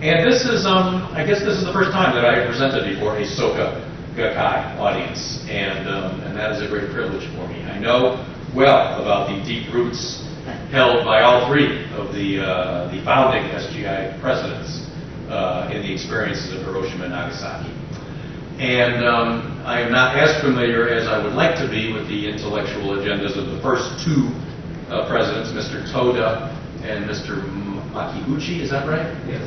And this is, I guess this is the first time that I presented before a Soka Gakkai audience, and that is a great privilege for me. I know well about the deep roots held by all three of the founding SGI presidents in the experiences of Hiroshima and Nagasaki. And I am not as familiar as I would like to be with the intellectual agendas of the first two presidents, Mr. Toda and Mr. Makiguchi, is that right? Yes.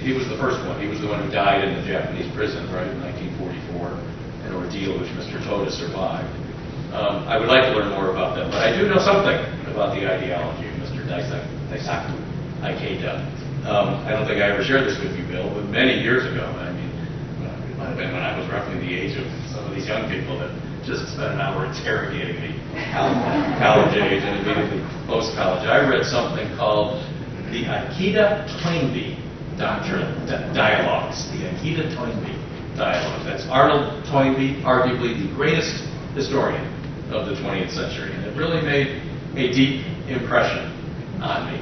He was the first one. He was the one who died in the Japanese prison, right, in 1944, an ordeal which Mr. Toda survived. I would like to learn more about them, but I do know something about the ideology of Mr. Daisaku Ikeda. I don't think I ever shared this with you, Bill, but many years ago, I mean, it might have been when I was roughly the age of some of these young people that just spent an hour interrogating me, college age and immediately post-college. I read something called the Ikeda Toynbee Dialogues. The Ikeda Toynbee Dialogues. That's Arnold Toynbee, arguably the greatest historian of the 20th century. And it really made a deep impression on me.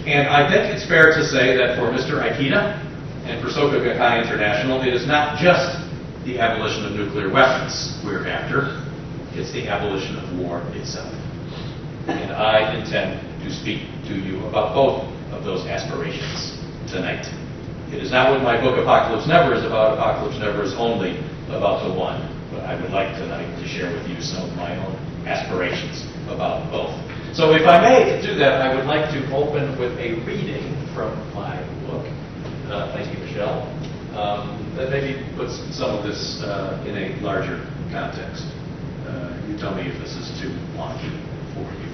And I think it's fair to say that for Mr. Ikeda and for Soka Gakkai International, it is not just the abolition of nuclear weapons we're after, it's the abolition of war itself. And I intend to speak to you about both of those aspirations tonight. It is not what my book Apocalypse Never is about. Apocalypse Never is only about the one. But I would like tonight to share with you some of my own aspirations about both. So if I may, to do that, I would like to open with a reading from my book. Thank you, Michelle. That maybe puts some of this in a larger context. You tell me if this is too wonky for you.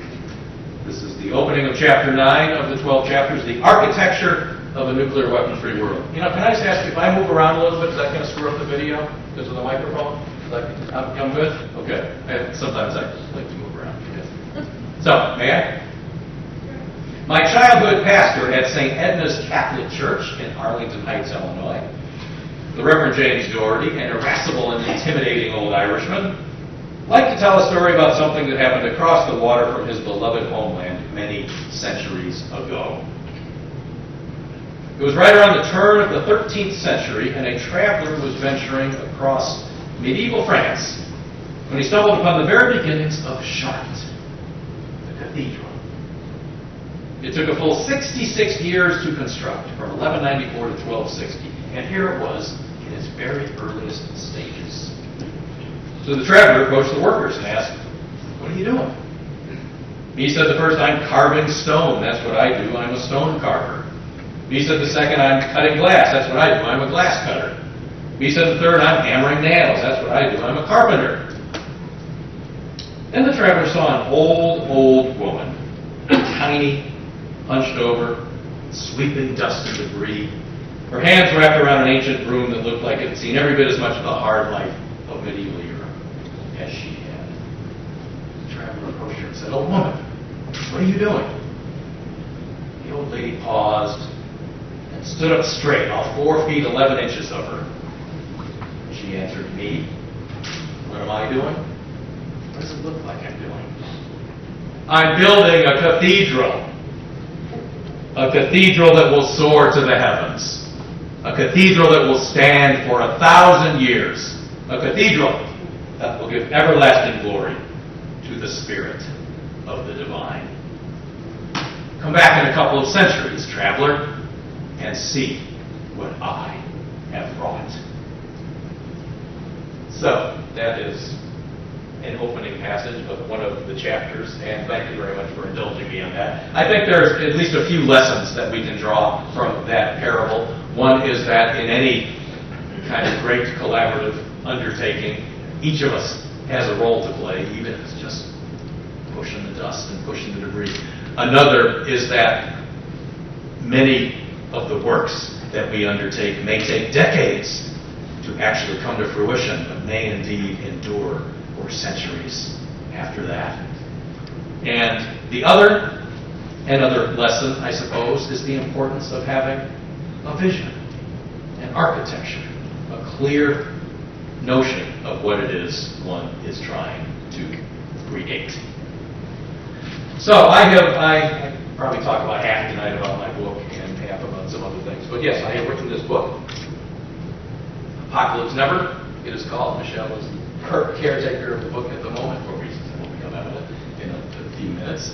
This is the opening of chapter 9 of the 12 chapters, The Architecture of a Nuclear Weapon-Free World. Can I just ask, if I move around a little bit, is that going to screw up the video because of the microphone? I'm good? Okay. Sometimes I like to move around. So, may I? My childhood pastor at St. Edna's Catholic Church in Arlington Heights, Illinois, the Reverend James Doherty, an irascible and intimidating old Irishman, liked to tell a story about something that happened across the water from his beloved homeland many centuries ago. It was right around the turn of the 13th century, and a traveler was venturing across medieval France when he stumbled upon the very beginnings of Chartres, the cathedral. It took a full 66 years to construct, from 1194 to 1260, and here it was in its very earliest stages. So the traveler approached the workers and asked, "What are you doing?" He said the first, "I'm carving stone. That's what I do. I'm a stone carver." He said the second, "I'm cutting glass. That's what I do. I'm a glass cutter." He said the third, "I'm hammering nails. That's what I do. I'm a carpenter." Then the traveler saw an old woman, tiny, hunched over, sweeping dust and debris, her hands wrapped around an ancient broom that looked like it had seen every bit as much of the hard life of medieval Europe as she had. The traveler approached her and said, "Old woman, what are you doing?" The old lady paused and stood up straight, all 4 feet 11 inches of her. She answered, "Me? What am I doing? What does it look like I'm doing?" "I'm building a cathedral. A cathedral that will soar to the heavens. A cathedral that will stand for 1,000 years. A cathedral that will give everlasting glory to the Spirit of the Divine." Come back in a couple of centuries, traveler, and see what I have wrought. So, that is an opening passage of one of the chapters, and thank you very much for indulging me on that. I think there's at least a few lessons that we can draw from that parable. One is that in any kind of great collaborative undertaking, each of us has a role to play, even if it's just pushing the dust and pushing the debris. Another is that many of the works that we undertake may take decades to actually come to fruition, but may indeed endure for centuries after that. And the another lesson, I suppose, is the importance of having a vision, an architecture, a clear notion of what it is one is trying to create. So I probably talk about half tonight about my book and half about But yes, I have written this book, Apocalypse Never, it is called. Michelle is the caretaker of the book at the moment for reasons that will become evident in a few minutes.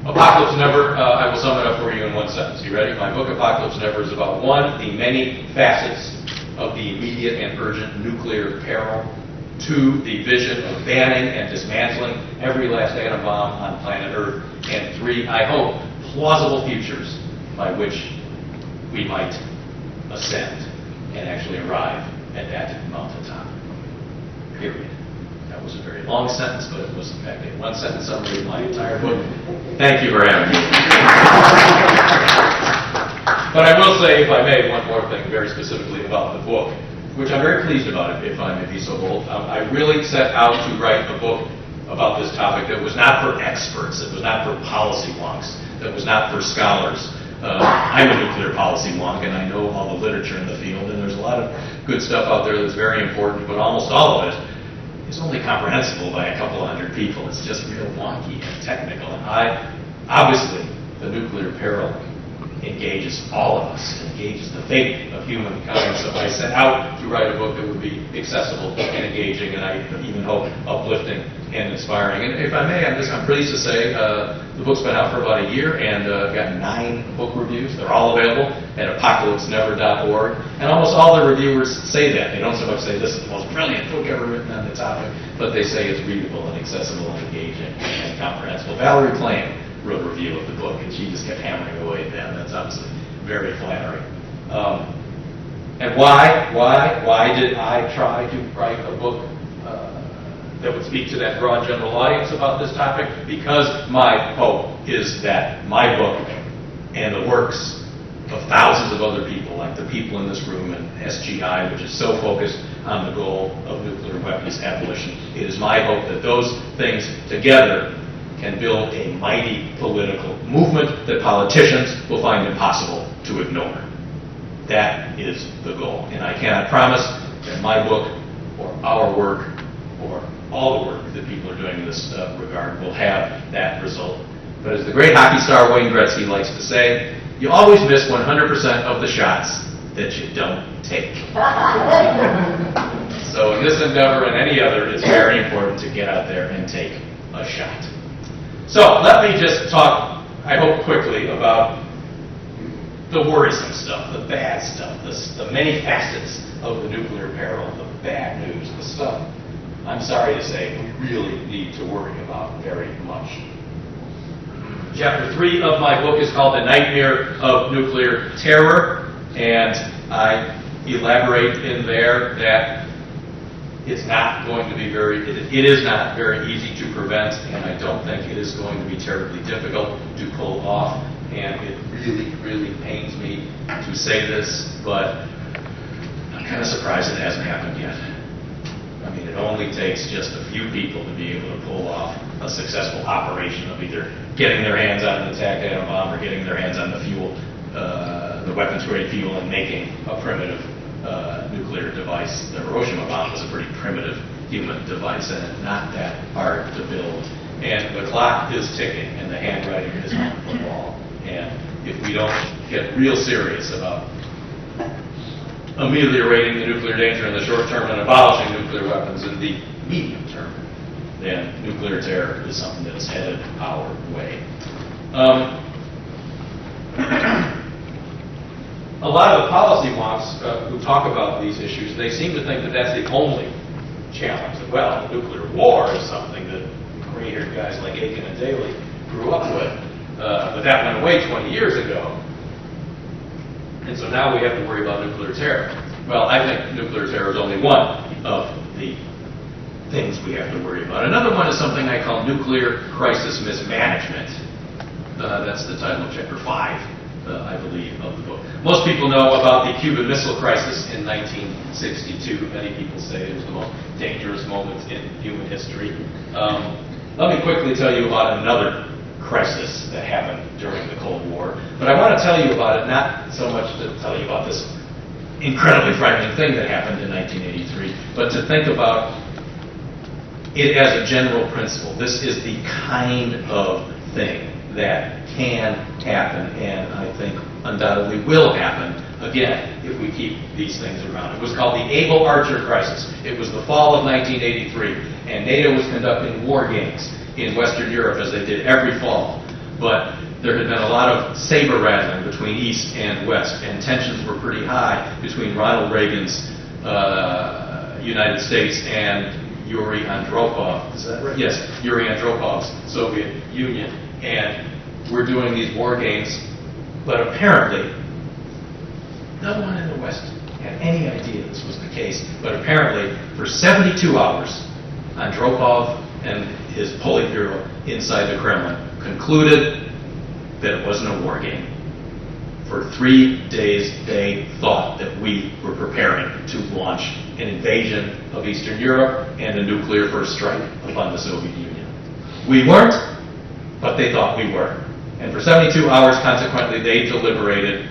Apocalypse Never, I will sum it up for you in one sentence. You ready? My book, Apocalypse Never, is about, one, the many facets of the immediate and urgent nuclear peril. Two, the vision of banning and dismantling every last atom bomb on planet Earth. And three, I hope, plausible futures by which we might ascend and actually arrive at that mountaintop. Period. That was a very long sentence, but it was in fact a one-sentence summary of my entire book. Thank you for having me. But I will say, if I may, one more thing very specifically about the book, which I'm very pleased about, if I may be so bold. I really set out to write a book about this topic that was not for experts, that was not for policy wonks, that was not for scholars. I'm a nuclear policy wonk, and I know all the literature in the field, and there's a lot of good stuff out there that's very important, but almost all of it is only comprehensible by a couple of hundred people. It's just real wonky and technical. And obviously, the nuclear peril engages all of us, engages the fate of humankind. So I set out to write a book that would be accessible and engaging, and I even hope uplifting and inspiring. And if I may, I'm pleased to say the book's been out for about a year, and I've got 9 book reviews. They're all available at apocalypsenever.org. And almost all the reviewers say that. They don't so much say this is the most brilliant book ever written on the topic, but they say it's readable and accessible and engaging and comprehensible. Valerie Plame wrote a review of the book, and she just kept hammering away at that. That's obviously very flattering. And why did I try to write a book that would speak to that broad general audience about this topic? Because my hope is that my book and the works of thousands of other people, like the people in this room and SGI, which is so focused on the goal of nuclear weapons abolition, it is my hope that those things together can build a mighty political movement that politicians will find impossible to ignore. That is the goal. And I cannot promise that my book or our work or all the work that people are doing in this regard will have that result. But as the great hockey star Wayne Gretzky likes to say, you always miss 100% of the shots that you don't take. So in this endeavor and any other, it's very important to get out there and take a shot. So let me just talk, I hope quickly, about the worrisome stuff, the bad stuff, the many facets of the nuclear peril, the bad news, the stuff, I'm sorry to say, we really need to worry about very much. Chapter 3 of my book is called The Nightmare of Nuclear Terror, and I elaborate in there that it's not going to be it is not very easy to prevent, and I don't think it is going to be terribly difficult to pull off. And it really, really pains me to say this, but I'm kind of surprised it hasn't happened yet. I mean, it only takes just a few people to be able to pull off a successful operation of either getting their hands on an attack atom bomb or getting their hands on the fuel, the weapons-grade fuel, and making a primitive nuclear device. The Hiroshima bomb was a pretty primitive human device, and it's not that hard to build. And the clock is ticking, and the handwriting is on the wall. And if we don't get real serious about ameliorating the nuclear danger in the short term and abolishing nuclear weapons in the medium term, then nuclear terror is something that is headed our way. A lot of the policy wonks who talk about these issues, they seem to think that that's the only challenge. That, well, nuclear war is something that gray-haired guys like Aiken and Daley grew up with. But that went away 20 years ago. And so now we have to worry about nuclear terror. Well, I think nuclear terror is only one of the things we have to worry about. Another one is something I call nuclear crisis mismanagement. That's the title of Chapter 5, I believe, of the book. Most people know about the Cuban Missile Crisis in 1962. Many people say it was the most dangerous moment in human history. Let me quickly tell you about another crisis that happened during the Cold War. But I want to tell you about it not so much to tell you about this incredibly frightening thing that happened in 1983, but to think about it as a general principle. This is the kind of thing that can happen, and I think undoubtedly will happen again if we keep these things around. It was called the Able Archer Crisis. It was the fall of 1983, and NATO was conducting war games in Western Europe, as they did every fall. But there had been a lot of saber rattling between East and West, and tensions were pretty high between Ronald Reagan's United States and Yuri Andropov. Is that right? Yes, Yuri Andropov's Soviet Union. And we're doing these war games, but apparently no one in the West had any idea this was the case. But apparently, for 72 hours, Andropov and his Politburo inside the Kremlin concluded that it wasn't a war game. For 3 days, they thought that we were preparing to launch an invasion of Eastern Europe and a nuclear first strike upon the Soviet Union. We weren't, but they thought we were. And for 72 hours, consequently, they deliberated.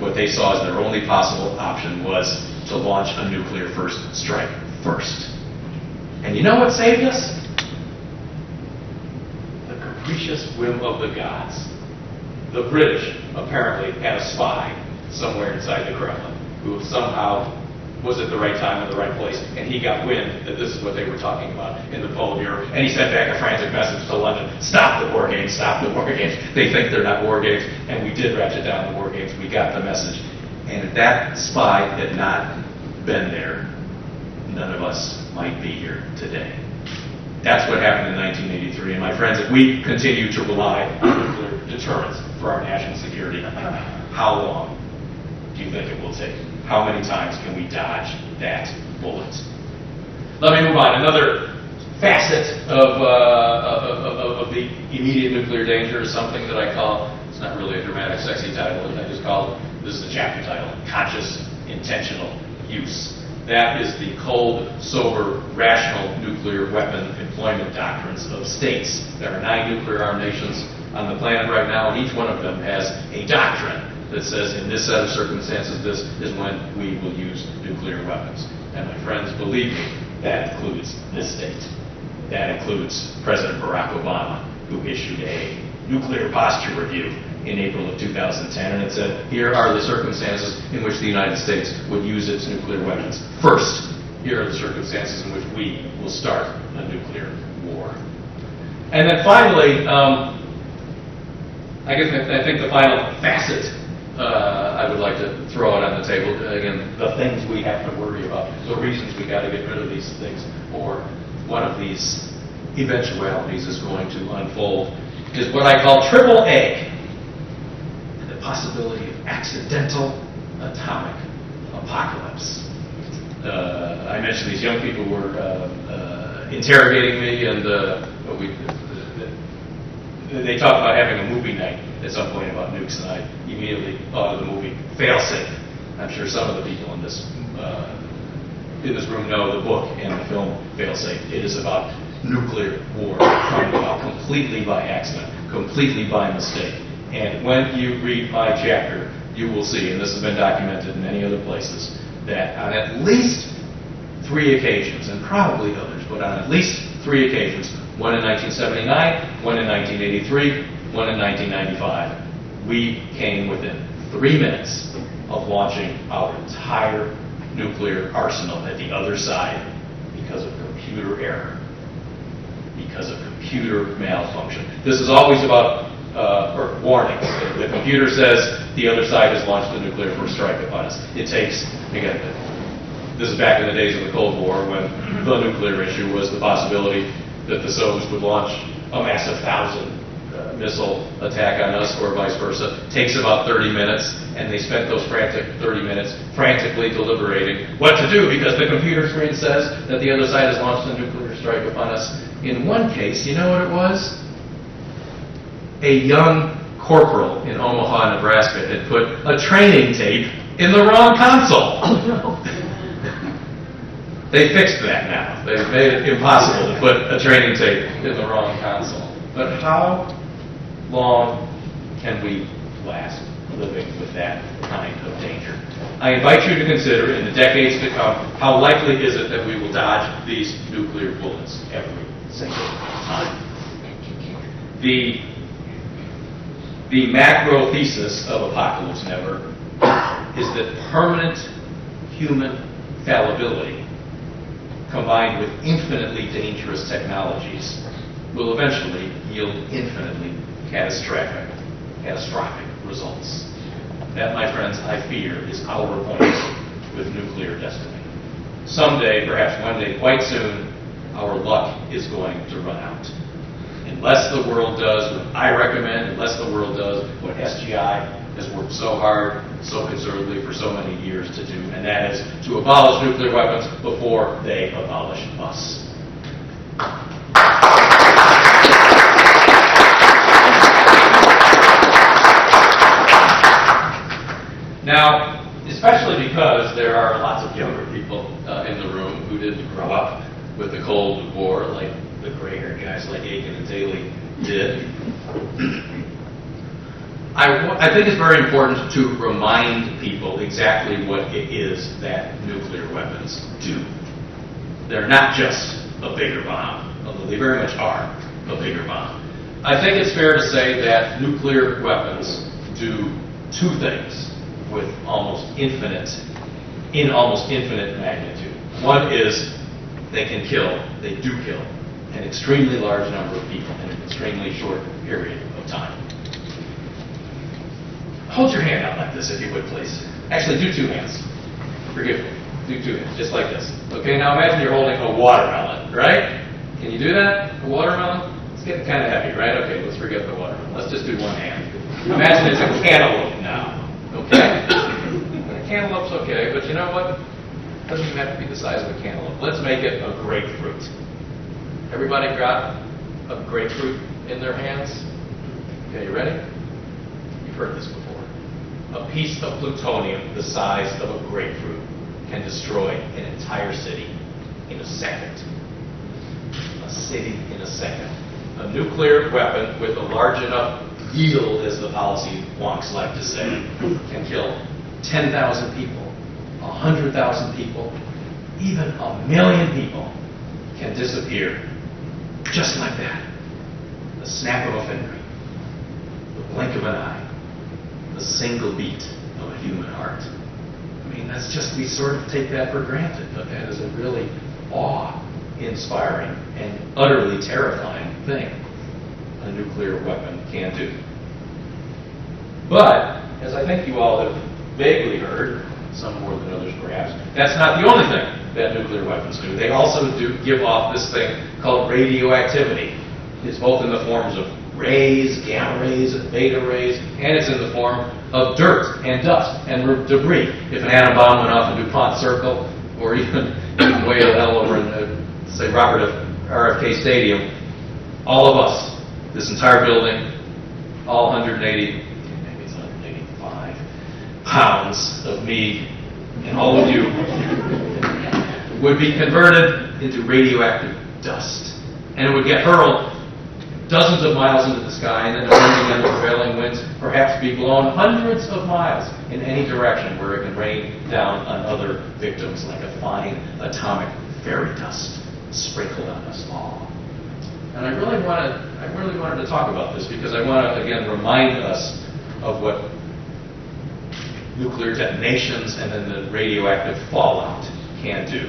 What they saw as their only possible option was to launch a nuclear first strike first. And you know what saved us? The capricious whim of the gods. The British apparently had a spy somewhere inside the Kremlin who somehow was at the right time in the right place, and he got wind that this is what they were talking about in the Politburo, and he sent back a frantic message to London: stop the war games, stop the war games. They think they're not war games, and we did ratchet down the war games. We got the message. And if that spy had not been there, none of us might be here today. That's what happened in 1983. And my friends, if we continue to rely on nuclear deterrence for our national security, how long do you think it will take? How many times can we dodge that bullet? Let me move on. Another facet of the immediate nuclear danger is something that I call, it's not really a dramatic, sexy title, I just call it, this is a chapter title, conscious, intentional use. That is the cold, sober, rational nuclear weapon employment doctrines of states. There are 9 nuclear-armed nations on the planet right now, and each one of them has a doctrine that says, in this set of circumstances, this is when we will use nuclear weapons. And my friends, believe me, that includes this state. That includes President Barack Obama, who issued a nuclear posture review in April of 2010, and it said, here are the circumstances in which the United States would use its nuclear weapons. First, here are the circumstances in which we will start a nuclear war. And then finally, I think the final facet I would like to throw out on the table, again, the things we have to worry about, the reasons we got to get rid of these things, or one of these eventualities is going to unfold, is what I call triple A. The possibility of accidental atomic apocalypse. I mentioned these young people were interrogating me, and they talked about having a movie night at some point about nukes, and I immediately thought of the movie Failsafe. I'm sure some of the people in this room know the book and the film Failsafe. It is about nuclear war coming about completely by accident, completely by mistake. And when you read my chapter, you will see, and this has been documented in many other places, that on at least 3 occasions, and probably others, but on at least 3 occasions, one in 1979, one in 1983, one in 1995, we came within 3 minutes of launching our entire nuclear arsenal at the other side because of computer error, because of computer malfunction. This is always about warning. The computer says the other side has launched a nuclear first strike upon us. It takes, again, this is back in the days of the Cold War when the nuclear issue was the possibility that the Soviets would launch a massive 1,000 missile attack on us or vice versa. It takes about 30 minutes, and they spent those frantic 30 minutes frantically deliberating what to do because the computer screen says that the other side has launched a nuclear strike upon us. In one case, you know what it was? A young corporal in Omaha, Nebraska had put a training tape in the wrong console. Oh, no. They fixed that now. They've made it impossible to put a training tape in the wrong console. But how long can we last living with that kind of danger? I invite you to consider in the decades to come, how likely is it that we will dodge these nuclear bullets every single time? The The macro thesis of Apocalypse Never is that permanent human fallibility combined with infinitely dangerous technologies will eventually yield infinitely catastrophic results. That, my friends, I fear, is our point with nuclear destiny. Someday, perhaps one day, quite soon, our luck is going to run out. Unless the world does what I recommend, unless the world does what SGI has worked so hard, so conservatively for so many years to do, and that is to abolish nuclear weapons before they abolish us. Now, especially because there are lots of younger people in the room who didn't grow up with the Cold War like the gray-haired guys like Aiken and Daley did, I think it's very important to remind people exactly what it is that nuclear weapons do. They're not just a bigger bomb, although they very much are a bigger bomb. I think it's fair to say that nuclear weapons do two things with almost infinite magnitude. One is they do kill an extremely large number of people in an extremely short period of time. Hold your hand out like this, if you would, please. Actually, do two hands. Forgive me. Do two hands, just like this. Okay, now imagine you're holding a watermelon, right? Can you do that? A watermelon? It's getting kind of heavy, right? Okay, let's forget the watermelon. Let's just do one hand. Imagine it's a cantaloupe now. Okay? A cantaloupe's okay, but you know what? It doesn't even have to be the size of a cantaloupe. Let's make it a grapefruit. Everybody got a grapefruit in their hands? Okay, you ready? You've heard this before. A piece of plutonium the size of a grapefruit can destroy an entire city in a second. A city in a second. A nuclear weapon with a large enough yield, as the policy wonks like to say, can kill 10,000 people, 100,000 people, even 1,000,000 people can disappear just like that. The snap of a finger, the blink of an eye, the single beat of a human heart. I mean, that's just, we sort of take that for granted, but that is a really awe-inspiring and utterly terrifying thing a nuclear weapon can do. But, as I think you all have vaguely heard, some more than others perhaps, that's not the only thing that nuclear weapons do. They also do give off this thing called radioactivity. It's both in the forms of rays, gamma rays, and beta rays, and it's in the form of dirt and dust and debris. If an atom bomb went off in DuPont Circle, or even way to hell over in, say, Robert RFK Stadium, all of us, this entire building, all 180, maybe it's 185 pounds of me and all of you would be converted into radioactive dust. And it would get hurled dozens of miles into the sky, and then depending on the prevailing winds, perhaps be blown hundreds of miles in any direction where it can rain down on other victims like a fine atomic fairy dust sprinkled on us all. And I really wanted to talk about this because I want to, again, remind us of what nuclear detonations and then the radioactive fallout can do.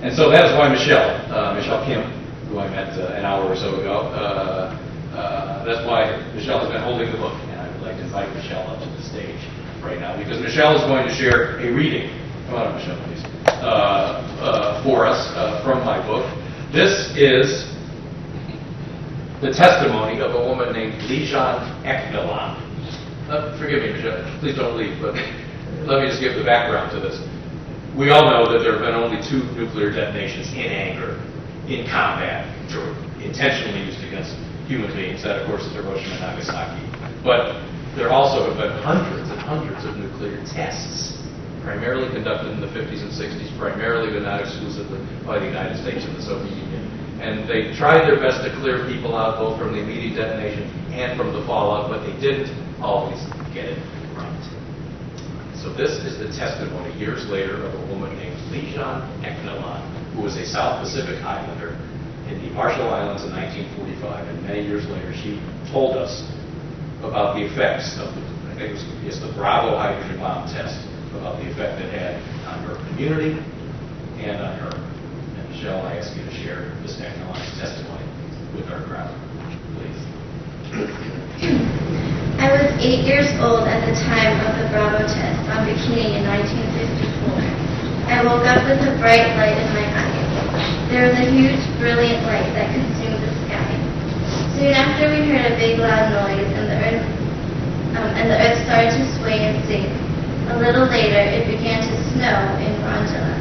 And so that is why Michelle Kim, who I met an hour or so ago, that's why Michelle has been holding the book. And I would like to invite Michelle up to the stage right now because Michelle is going to share a reading. Come on up, Michelle, please. For us from my book. This is the testimony of a woman named Lijan Eknalan. Forgive me, Michelle, please don't leave, but let me just give the background to this. We all know that there have been only 2 nuclear detonations in anger, in combat, intentionally used against human beings. That, of course, is Hiroshima and Nagasaki. But there also have been hundreds and hundreds of nuclear tests, primarily conducted in the 50s and 60s, primarily but not exclusively by the United States and the Soviet Union. And they tried their best to clear people out, both from the immediate detonation and from the fallout, but they didn't always get it right. So this is the testimony years later of a woman named Lijan Eknalan, who was a South Pacific Islander in the Marshall Islands in 1945, and many years later she told us about the effects of, I think it was the Bravo hydrogen bomb test, about the effect it had on her community and on her. And Michelle, I ask you to share Ms. McNamara's testimony with our crowd, please. I was 8 years old at the time of the Bravo test on Bikini in 1954. I woke up with a bright light in my eye. There was a huge, brilliant light that consumed the sky. Soon after, we heard a big, loud noise, and the earth started to sway and sink. A little later, it began to snow in Rangela.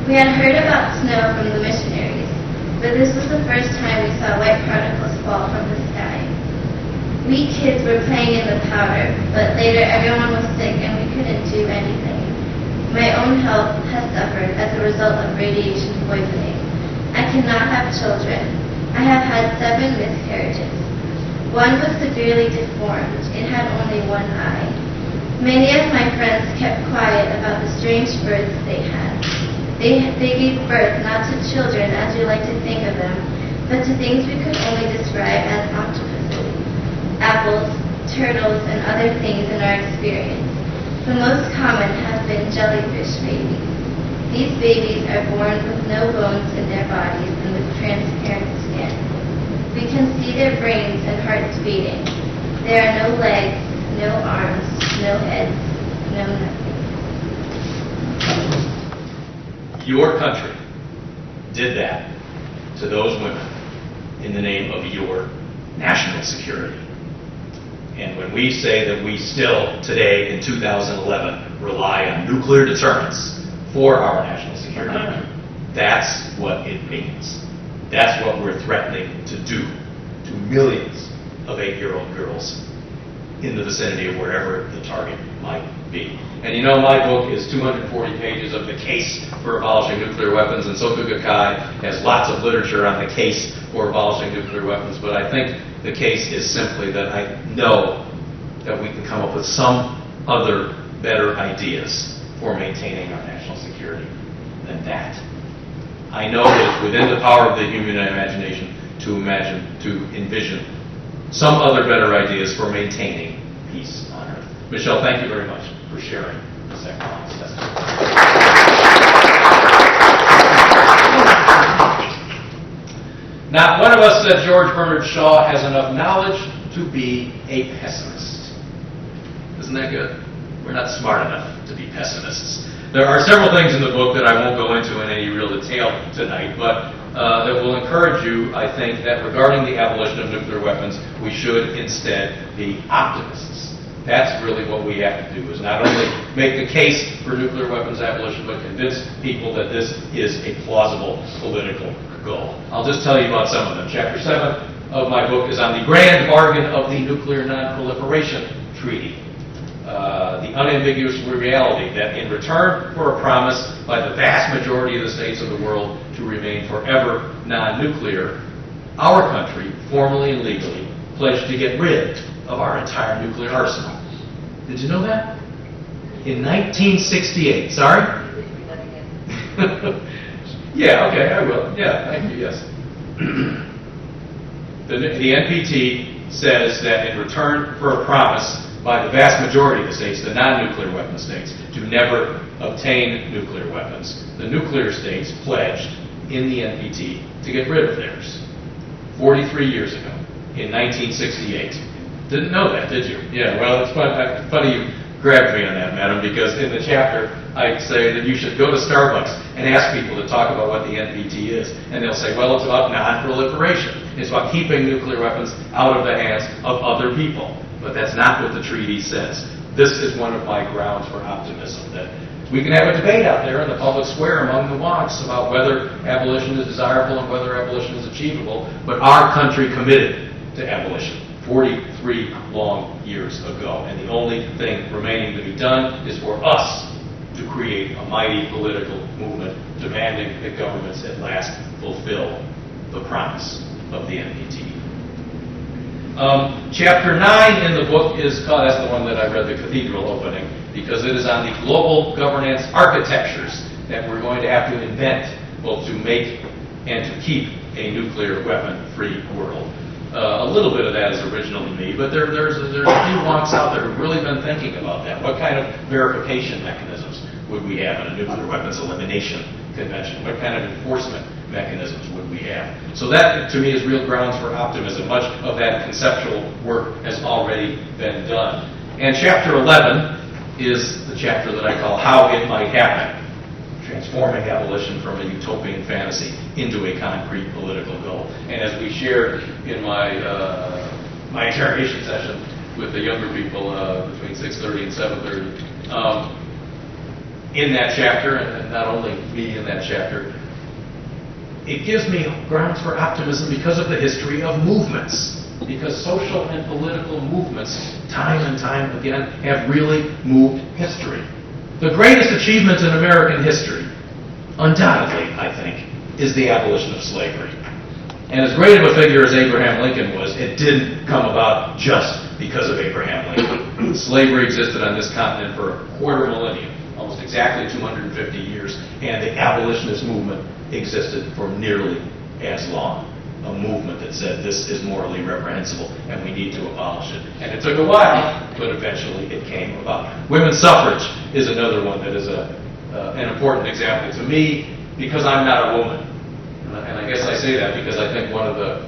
We had heard about snow from the missionaries, but this was the first time we saw white particles fall from the sky. We kids were playing in the powder, but later everyone was sick and we couldn't do anything. My own health has suffered as a result of radiation poisoning. I cannot have children. I have had 7 miscarriages. One was severely deformed. It had only one eye. Many of my friends kept quiet about the strange births they had. They gave birth not to children as we like to think of them, but to things we could only describe as octopuses, apples, turtles, and other things in our experience. The most common have been jellyfish babies. These babies are born with no bones in their bodies and with transparent skin. We can see their brains and hearts beating. There are no legs, no arms, no heads, no nothing. Your country did that to those women in the name of your national security. And when we say that we still, today in 2011, rely on nuclear deterrence for our national security, that's what it means. That's what we're threatening to do to millions of 8-year-old girls in the vicinity of wherever the target might be. And you know, my book is 240 pages of the case for abolishing nuclear weapons, and Soka Gakkai has lots of literature on the case for abolishing nuclear weapons, but I think the case is simply that I know that we can come up with some other better ideas for maintaining our national security than that. I know that it's within the power of the human imagination to envision some other better ideas for maintaining peace on Earth. Michelle, thank you very much for sharing this excellent testimony. Not one of us, said George Bernard Shaw, has enough knowledge to be a pessimist. Isn't that good? We're not smart enough to be pessimists. There are several things in the book that I won't go into in any real detail tonight, but that will encourage you, I think, that regarding the abolition of nuclear weapons, we should instead be optimists. That's really what we have to do, is not only make the case for nuclear weapons abolition, but convince people that this is a plausible political goal. I'll just tell you about some of them. Chapter 7 of my book is on the grand bargain of the Nuclear Non-Proliferation Treaty. The unambiguous reality that in return for a promise by the vast majority of the states of the world to remain forever non-nuclear, our country, formally and legally, pledged to get rid of our entire nuclear arsenal. Did you know that? In 1968. Sorry? Yeah, okay, I will. Yeah, thank you, yes. The NPT says that in return for a promise by the vast majority of the states, the non-nuclear weapon states, to never obtain nuclear weapons, the nuclear states pledged in the NPT to get rid of theirs 43 years ago, in 1968. Didn't know that, did you? Yeah, well, it's funny you grabbed me on that, madam, because in the chapter I say that you should go to Starbucks and ask people to talk about what the NPT is. And they'll say, well, it's about non-proliferation. It's about keeping nuclear weapons out of the hands of other people. But that's not what the treaty says. This is one of my grounds for optimism, that we can have a debate out there in the public square among the wonks about whether abolition is desirable and whether abolition is achievable, but our country committed to abolition 43 long years ago. And the only thing remaining to be done is for us to create a mighty political movement demanding that governments at last fulfill the promise of the NPT. Chapter 9 in the book is called, that's the one that I read, the cathedral opening, because it is on the global governance architectures that we're going to have to invent, both to make and to keep a nuclear weapon-free world. a little bit of that is original to me, but there's a few wonks out there who've really been thinking about that. What kind of verification mechanisms would we have in a nuclear weapons elimination convention? What kind of enforcement mechanisms would we have? So that, to me, is real grounds for optimism. Much of that conceptual work has already been done. And Chapter 11 is the chapter that I call How It Might Happen, transforming abolition from a utopian fantasy into a concrete political goal. And as we shared in my interrogation session with the younger people between 6:30 and 7:30, in that chapter, and not only me in that chapter, it gives me grounds for optimism because of the history of movements. Because social and political movements, time and time again, have really moved history. The greatest achievement in American history, undoubtedly, I think, is the abolition of slavery. And as great of a figure as Abraham Lincoln was, it didn't come about just because of Abraham Lincoln. Slavery existed on this continent for a quarter millennium, almost exactly 250 years, and the abolitionist movement existed for nearly as long. A movement that said this is morally reprehensible and we need to abolish it. And it took a while, but eventually it came about. Women's suffrage is another one that is an important example to me because I'm not a woman. And I guess I say that because I think one of the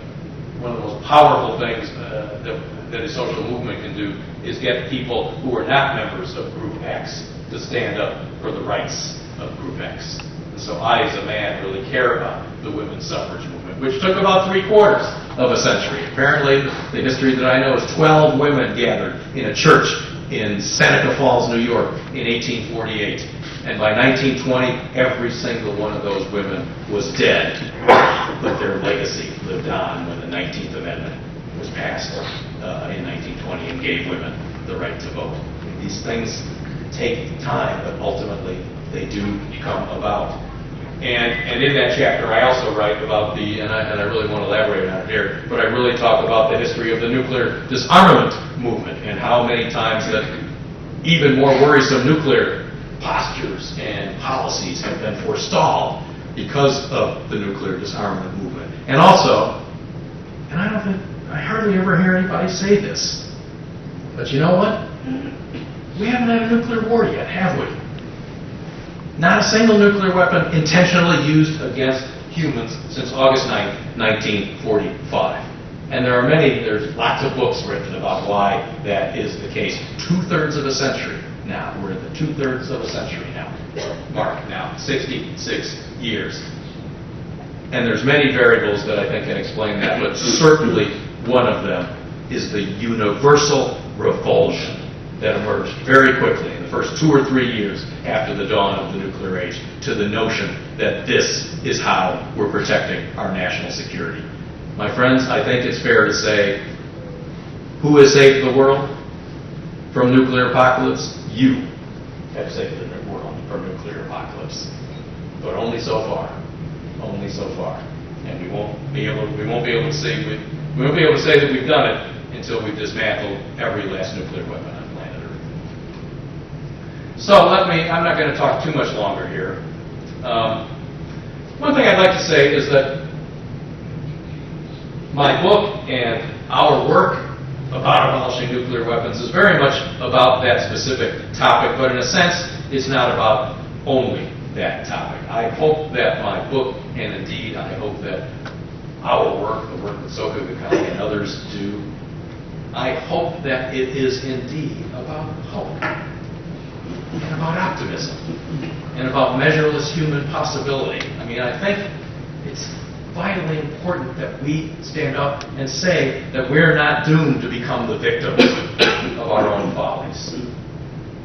most powerful things that a social movement can do is get people who are not members of Group X to stand up for the rights of Group X. And so I, as a man, really care about the women's suffrage movement, which took about 3/4 of a century. Apparently, the history that I know is 12 women gathered in a church in Seneca Falls, New York, in 1848. And by 1920, every single one of those women was dead. But their legacy lived on when the 19th Amendment was passed in 1920 and gave women the right to vote. These things take time, but ultimately they do come about. And in that chapter, I also write about and I really won't elaborate on it here, but I really talk about the history of the nuclear disarmament movement and how many times that even more worrisome nuclear postures and policies have been forestalled because of the nuclear disarmament movement. And also, and I hardly ever hear anybody say this, but you know what? We haven't had a nuclear war yet, have we? Not a single nuclear weapon intentionally used against humans since August 9, 1945. And there's lots of books written about why that is the case. 2/3 of a century now. We're in the 2/3 of a century now. Mark now, 66 years. And there's many variables that I think can explain that, but certainly one of them is the universal revulsion that emerged very quickly in the first 2 or 3 years after the dawn of the nuclear age to the notion that this is how we're protecting our national security. My friends, I think it's fair to say, who has saved the world from nuclear apocalypse? You have saved the world from nuclear apocalypse. But only so far. Only so far. And we won't be able to say that we've done it until we've dismantled every last nuclear weapon on planet Earth. So I'm not going to talk too much longer here. One thing I'd like to say is that my book and our work about abolishing nuclear weapons is very much about that specific topic, but in a sense, it's not about only that topic. I hope that my book, and indeed I hope that our work, the work that Soka Gakali and others do, I hope that it is indeed about hope, and about optimism, and about measureless human possibility. I mean, I think it's vitally important that we stand up and say that we're not doomed to become the victims of our own follies.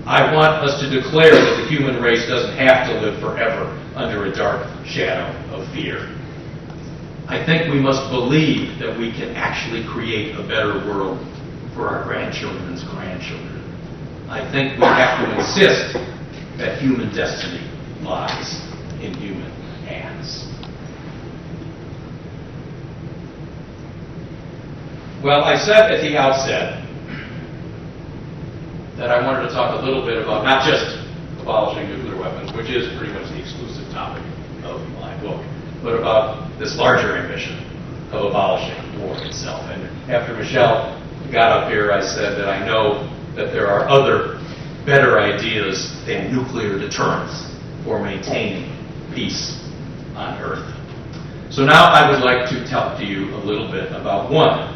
I want us to declare that the human race doesn't have to live forever under a dark shadow of fear. I think we must believe that we can actually create a better world for our grandchildren's grandchildren. I think we have to insist that human destiny lies in human hands. Well, I said at the outset that I wanted to talk a little bit about not just abolishing nuclear weapons, which is pretty much the exclusive topic of my book, but about this larger ambition of abolishing war itself. And after Michelle got up here, I said that I know that there are other better ideas than nuclear deterrence for maintaining peace on Earth. So now I would like to talk to you a little bit about one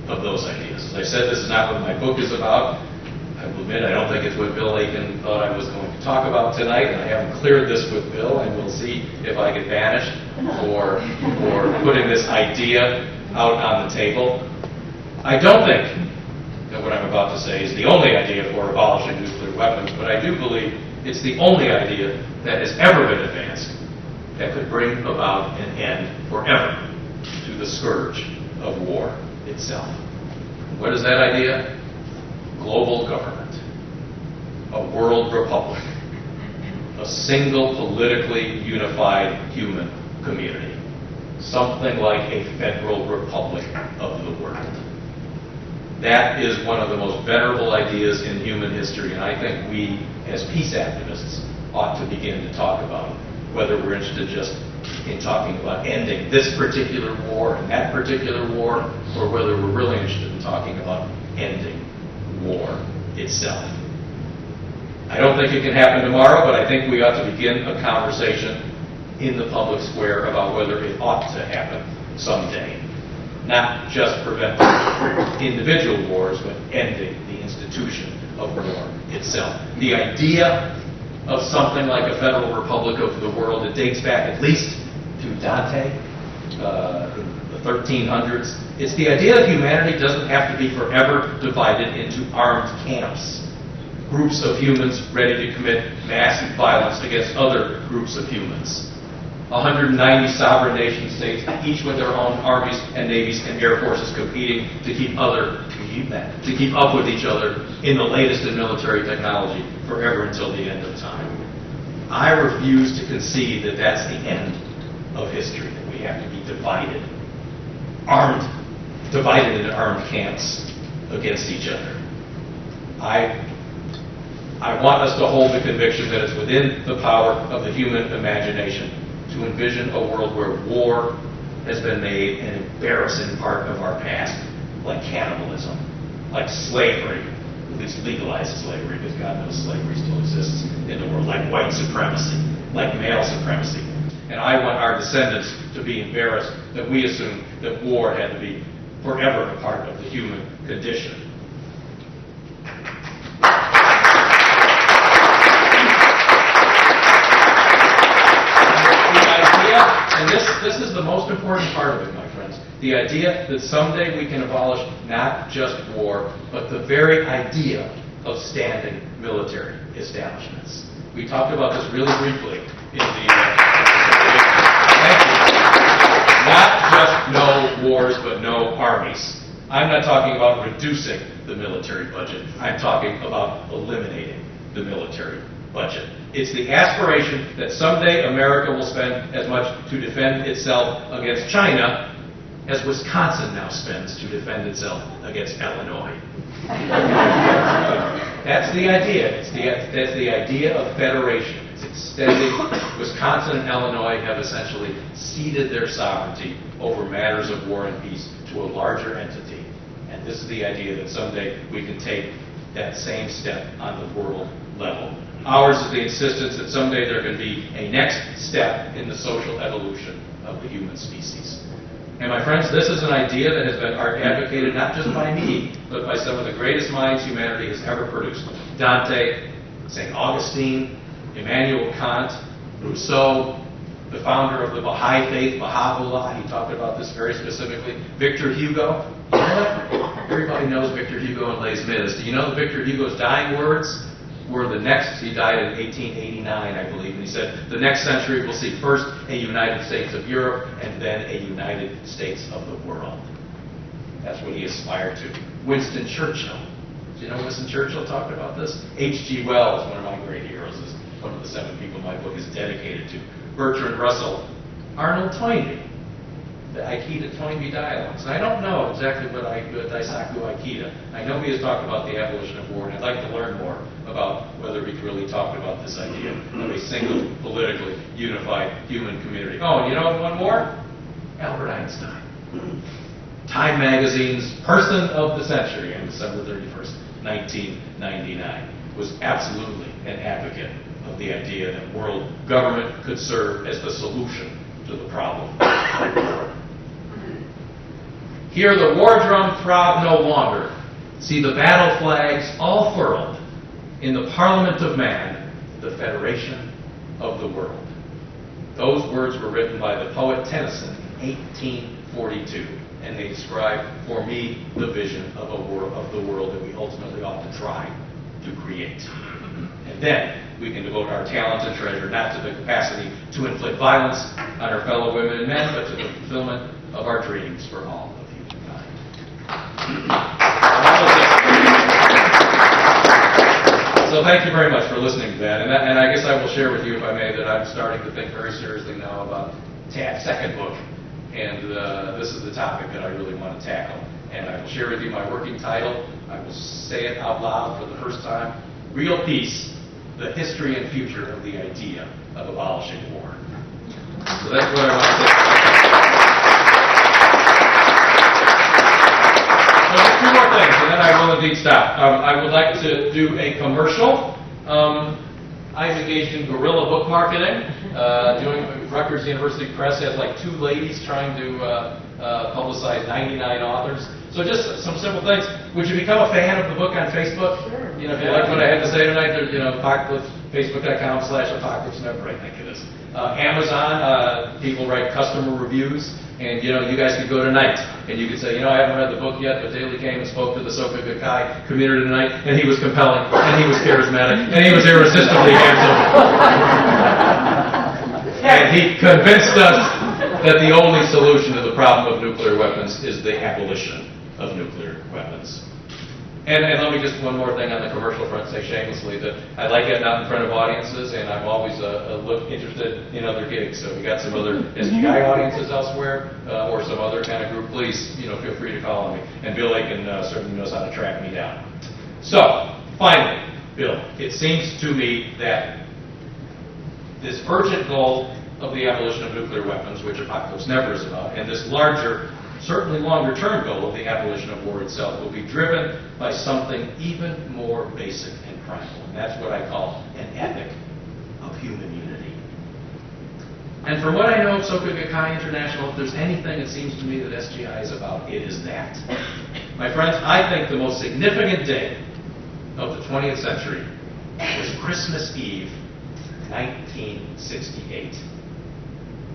of those ideas. As I said, this is not what my book is about. I will admit I don't think it's what Bill Aiken thought I was going to talk about tonight, and I haven't cleared this with Bill, and we'll see if I get banished for putting this idea out on the table. I don't think that what I'm about to say is the only idea for abolishing nuclear weapons, but I do believe it's the only idea that has ever been advanced that could bring about an end forever to the scourge of war itself. What is that idea? Global government, a world republic, a single politically unified human community, something like a federal republic of the world. That is one of the most venerable ideas in human history, and I think we, as peace activists, ought to begin to talk about it, whether we're interested just in talking about ending this particular war and that particular war, or whether we're really interested in talking about ending war itself. I don't think it can happen tomorrow, but I think we ought to begin a conversation in the public square about whether it ought to happen someday. Not just preventing individual wars, but ending the institution of war itself. The idea of something like a federal republic of the world, it dates back at least to Dante in the 1300s. It's the idea that humanity doesn't have to be forever divided into armed camps, groups of humans ready to commit massive violence against other groups of humans. 190 sovereign nation states, each with their own armies and navies and air forces competing to keep up with each other in the latest in military technology forever until the end of time. I refuse to concede that that's the end of history, that we have to be divided into armed camps against each other. I want us to hold the conviction that it's within the power of the human imagination to envision a world where war has been made an embarrassing part of our past, like cannibalism, like slavery, at least legalized slavery, because God knows slavery still exists in the world, like white supremacy, like male supremacy. And I want our descendants to be embarrassed that we assume that war had to be forever a part of the human condition. And this is the most important part of it, my friends. The idea that someday we can abolish not just war, but the very idea of standing military establishments. We talked about this really briefly in the... Thank you. Not just no wars, but no armies. I'm not talking about reducing the military budget. I'm talking about eliminating the military budget. It's the aspiration that someday America will spend as much to defend itself against China as Wisconsin now spends to defend itself against Illinois. That's the idea. That's the idea of federation. It's extending. Wisconsin and Illinois have essentially ceded their sovereignty over matters of war and peace to a larger entity. And this is the idea that someday we can take that same step on the world level. Ours is the insistence that someday there can be a next step in the social evolution of the human species. And my friends, this is an idea that has been advocated not just by me, but by some of the greatest minds humanity has ever produced. Dante, St. Augustine, Immanuel Kant, Rousseau, the founder of the Baha'i faith, Baha'u'llah, he talked about this very specifically. Victor Hugo, you know what? Everybody knows Victor Hugo and Les Mis. Do you know that Victor Hugo's dying words were the next, he died in 1889, I believe, and he said, the next century will see first a United States of Europe and then a United States of the world. That's what he aspired to. Winston Churchill. Do you know Winston Churchill talked about this? H.G. Wells, one of my great heroes, is one of the 7 people my book is dedicated to. Bertrand Russell. Arnold Toynbee. The Aikida-Toynbee dialogues. And I don't know exactly what Daisaku Aikida. I know he has talked about the abolition of war, and I'd like to learn more about whether he really talked about this idea of a single, politically unified human community. Oh, and you know one more? Albert Einstein. Time Magazine's Person of the Century on December 31st, 1999, was absolutely an advocate of the idea that world government could serve as the solution to the problem. Hear the war drum throb no longer. See the battle flags all furled in the Parliament of Man, the Federation of the World. Those words were written by the poet Tennyson in 1842, and they describe for me the vision of the world that we ultimately ought to try to create. And then we can devote our talent and treasure not to the capacity to inflict violence on our fellow women and men, but to the fulfillment of our dreams for all of humankind. So thank you very much for listening to that. And I guess I will share with you, if I may, that I'm starting to think very seriously now about Tad's second book. And this is the topic that I really want to tackle. And I will share with you my working title. I will say it out loud for the first time. Real Peace, the History and Future of the Idea of Abolishing War. So that's what I want to say. So just two more things, and then I will indeed stop. I would like to do a commercial. I'm engaged in guerrilla book marketing. Rutgers University Press has like 2 ladies trying to publicize 99 authors. So just some simple things. Would you become a fan of the book on Facebook? Sure. You know, if you like what I had to say tonight, there's, Apocalypse, Facebook.com/Apocalypse Never. I think it is. Amazon, people write customer reviews. And, you guys could go tonight, and you could say, I haven't read the book yet, but Daley came and spoke to the Soka Gakkai community tonight, and he was compelling, and he was charismatic, and he was irresistibly handsome. And he convinced us that the only solution to the problem of nuclear weapons is the abolition of nuclear weapons. And let me just one more thing on the commercial front say shamelessly that I like getting out in front of audiences, and I'm always interested in other gigs. So if you got some other SGI audiences elsewhere or some other kind of group, please feel free to call on me. And Bill Aiken certainly knows how to track me down. So finally, Bill, it seems to me that this urgent goal of the abolition of nuclear weapons, which Apocalypse Never is about, and this larger, certainly longer-term goal of the abolition of war itself will be driven by something even more basic and primal. And that's what I call an ethic of human unity. And from what I know of Soka Gakkai International, if there's anything it seems to me that SGI is about, it is that. My friends, I think the most significant day of the 20th century was Christmas Eve, 1968.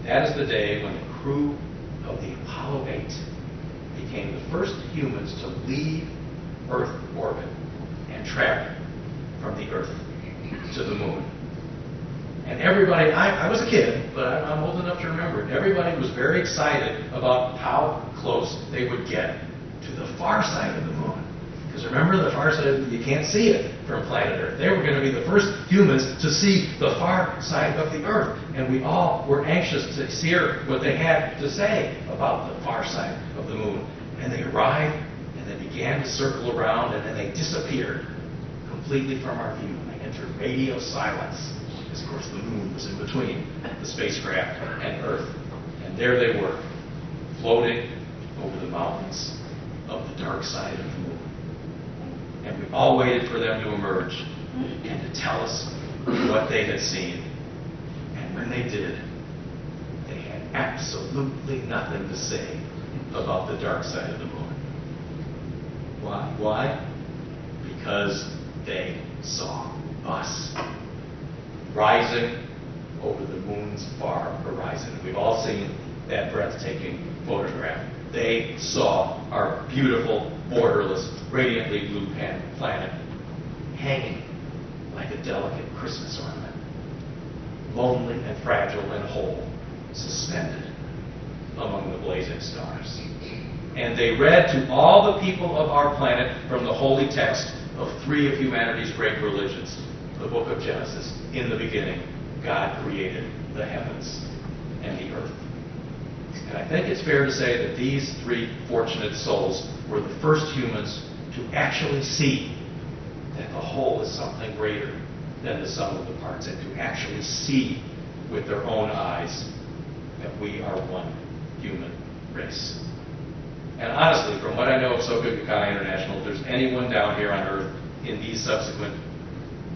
That is the day when the crew of the Apollo 8 became the first humans to leave Earth orbit and travel from the Earth to the moon. And everybody, I was a kid, but I'm old enough to remember it. Everybody was very excited about how close they would get to the far side of the moon. Because remember, the far side, you can't see it from planet Earth. They were going to be the first humans to see the far side of the Earth. And we all were anxious to hear what they had to say about the far side of the moon. And they arrived, and they began to circle around, and then they disappeared completely from our view. And they entered radio silence. Because, of course, the moon was in between the spacecraft and Earth. And there they were, floating over the mountains of the dark side of the moon. And we all waited for them to emerge and to tell us what they had seen. And when they did, they had absolutely nothing to say about the dark side of the moon. Why? Why? Because they saw us rising over the moon's far horizon. We've all seen that breathtaking photograph. They saw our beautiful, borderless, radiantly blue planet hanging like a delicate Christmas ornament, lonely and fragile and whole, suspended among the blazing stars. And they read to all the people of our planet from the holy text of 3 of humanity's great religions, the book of Genesis. In the beginning, God created the heavens and the earth. And I think it's fair to say that these 3 fortunate souls were the first humans to actually see that the whole is something greater than the sum of the parts, and to actually see with their own eyes that we are one human race. And honestly, from what I know of Soka Gakkai International, if there's anyone down here on earth in these subsequent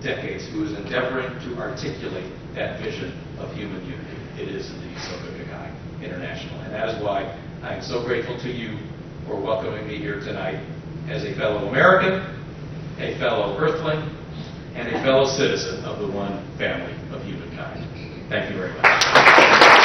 decades who is endeavoring to articulate that vision of human unity, it is indeed Soka Gakkai International. And that is why I am so grateful to you for welcoming me here tonight as a fellow American, a fellow Earthling, and a fellow citizen of the one family of humankind. Thank you very much.